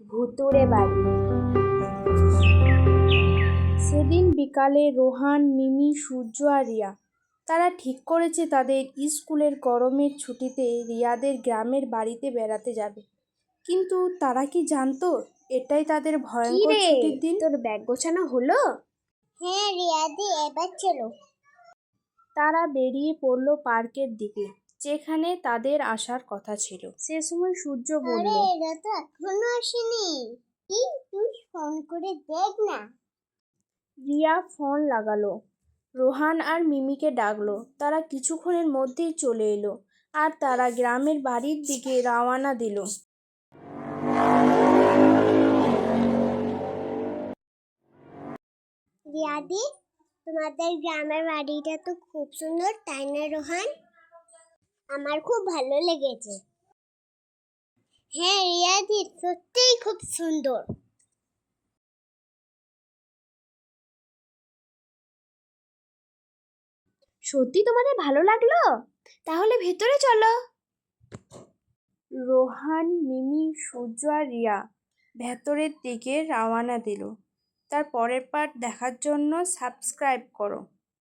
ভুতুড়ে বাড়ি। সেদিন বিকালে রোহান, মিমি, সূর্য আর রিয়া তারা ঠিক করেছে তাদের স্কুলের গরমের ছুটিতে রিয়াদের গ্রামের বাড়িতে বেড়াতে যাবে। কিন্তু তারা কি জানতো এটাই তাদের ভয়ঙ্কর ছুটির দিন। তোর ব্যাগ গোছানো হলো? হ্যাঁ রিয়াদি, এবার চলো। তারা বেরিয়ে পড়ল পার্কের দিকে, যেখানে তাদের আসার কথা ছিল। সে সময় সূর্য বলল, এরা তো এখনো আসেনি। তুই ফোন করে দেখ না। রিয়া ফোন লাগালো, রোহান আর মিমিকে ডাকলো। তারা কিছুক্ষণের মধ্যেই চলে এলো আর তারা গ্রামের বাড়ির দিকে রওনা দিল। রিয়াদি, তোমাদের গ্রামের বাড়িটা তো খুব সুন্দর, তাই না রোহান? আমার খুব ভালো লেগেছে। হ্যাঁ রিয়াদি, সত্যিই খুব সুন্দর। সত্যি তোমাদের ভালো লাগলো? তাহলে ভেতরে চলো। রোহান, মিমি, সূর্য আর রিয়া ভেতরের দিকে রওনা দিল। তার পরের পার্ট দেখার জন্য সাবস্ক্রাইব করো।